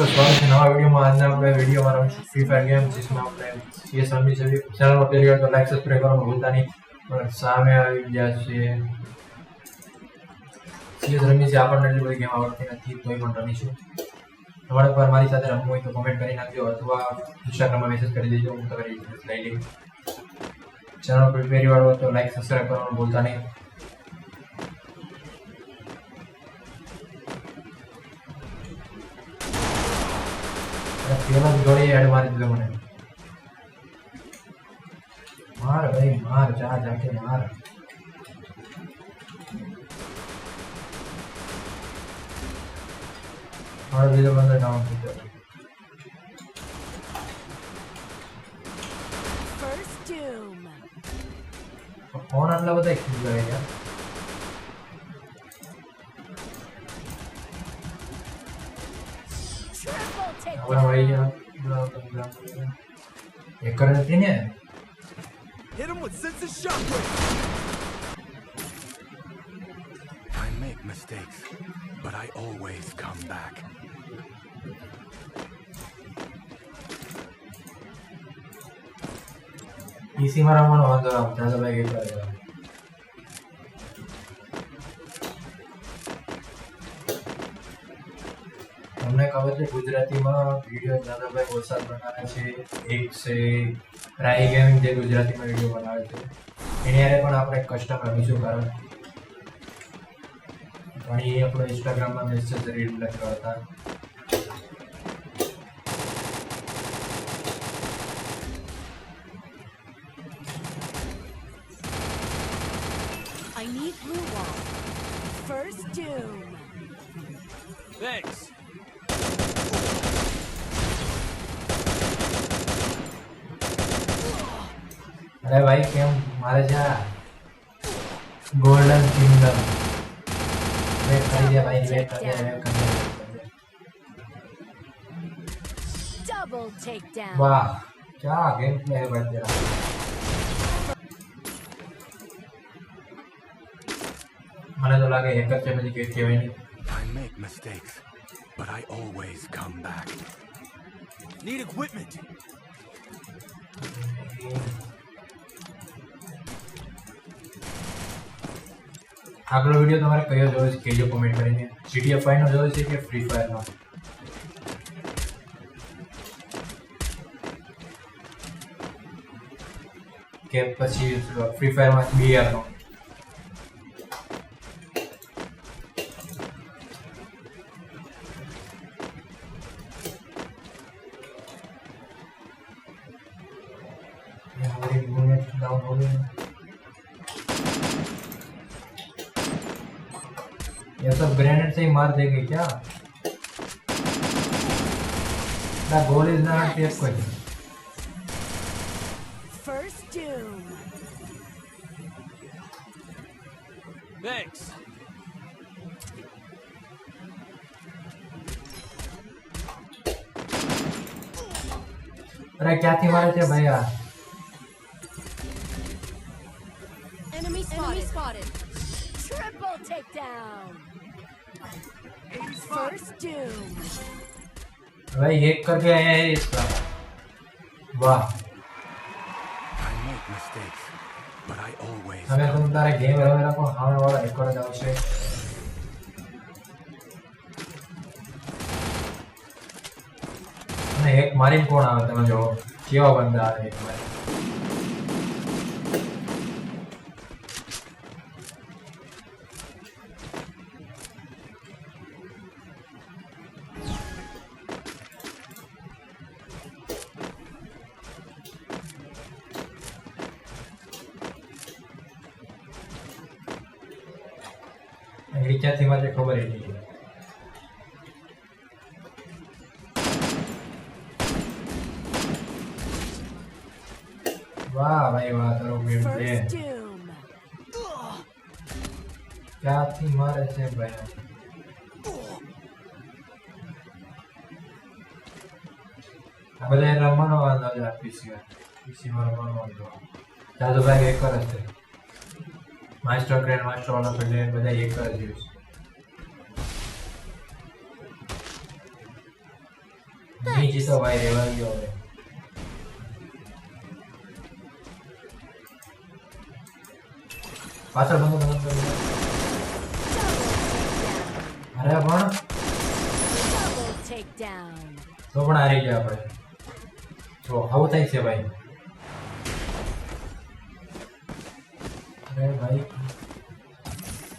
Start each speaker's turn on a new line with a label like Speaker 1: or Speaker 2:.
Speaker 1: મિત્રો સ્વાગત છે નવા વિડીયોમાં। આજના આપણે વિડીયોમાં રમીશું ફ્રી ફાયર ગેમ, જેમાં આપણે CS રમી છે। ચેનલમાં પહેલી વાર તો લાઈક સબસ્ક્રાઇબ કરવાનું ભૂલતા નહીં। પણ સામે આવી ગયા છે CS રમી છે, આપણને એટલી બધી ગેમ આવડતી નથી તોય પણ રમીશું। તમારે પર મારી સાથે રમવું હોય તો કમેન્ટ કરી નાખજો અથવા ઇન્સ્ટાગ્રામમાં મેસેજ કરી દેજો, હું તમારી ડિટેલ્સ લઈ લઈશ। ચેનલ પર પહેલી વાર હોય તો લાઈક સબસ્ક્રાઇબ કરવાનું ભૂલતા નહીં। પેલા જોડે એડ મારી દીધો મને। માર ભાઈ માર, જા જાકે માર। મારો બીજો બંદો ડાઉન થઈ ગયો। ફોન આટલા બધા ખીલ ગયે યાર। હવે વહી ગયા એક કરે નથી ને।
Speaker 2: Hit him with sense of shockwave. I make mistakes, but I always come back.
Speaker 1: પીસી માં રમવાનો વાંધો ના આવે, ચાલો ભાઈ એક કરે। તમને ખબર છે ગુજરાતીમાં વિડીયો દાદાભાઈ વરસાદ બનાવે છે, એક છે રાઈ ગેમિંગ જે ગુજરાતીમાં વિડીયો બનાવે છે, એની હારે પણ આપણે કસ્ટમ રમીશું। કારણ ઘણી આપણો ઇન્સ્ટાગ્રામમાં મેસેજ રીલ લખ્યો હતા।
Speaker 3: I need blue wall. First doom.
Speaker 2: Thanks.
Speaker 1: અરે ભાઈ કેમ મારે જા ગોલ્ડન કિંગડમ વેટ કરી દે ભાઈ, વેટ કરી દે।
Speaker 3: Double takedown.
Speaker 1: વાહ क्या गेम प्ले है भाई तेरा। મને તો લાગે એક જ છે, પછી કે કહેવાય નહીં।
Speaker 2: I make mistakes, but I always come back. Need equipment.
Speaker 1: આગલો વિડીયો તમારે કયો જોયો છે કહેજો કોમેન્ટ કરીને। GTA 5 નો જોયો છે કે ફ્રી ફાયર નો, કે પછી ફ્રી ફાયર માં BR નો। हमारी बुलेट डाउन हो गई। ये सब ग्रेनेड से ही मार देंगे क्या? ना गोल इज नॉट टेक कोई।
Speaker 3: First doom.
Speaker 2: Thanks.
Speaker 1: अरे क्या थी मारे थे भैया?
Speaker 3: Enemy spotted. Triple takedown. First doom.
Speaker 1: भाई एक करके आए हैं इसका। वाह
Speaker 2: I make mistakes, but I always
Speaker 1: हमें
Speaker 2: come
Speaker 1: तुम तारे गेम रमे रखो, हमें वाला एक कर जाओ से। અને એક મારી કોણ આવે તમે જો કેવા બંદા આવે એક મારી। રીચાથી મારે ખબર જ નહીં। વાહ ભાઈ વાહ, તારો ગેમ પ્લે
Speaker 3: First doom.
Speaker 1: ક્યાંથી મારે છે ભાઈ? આ બધા રમવાનો વાંધો છે, પીસીમાં રમવાનો વાંધો। દાદુ ભાઈ એક જ છે। માસ્ટર ગ્રેન્ડ માસ્ટર વાળા પ્લેયર બધા એક જ યુઝ। નહીં જીતો ભાઈ રેવા ગયો હવે પાછળ બંધ બંધ કરી અરે પણ
Speaker 3: Double takedown.
Speaker 1: તો પણ હારી ગયા આપણે તો આવું થાય છે ભાઈ અરે ભાઈ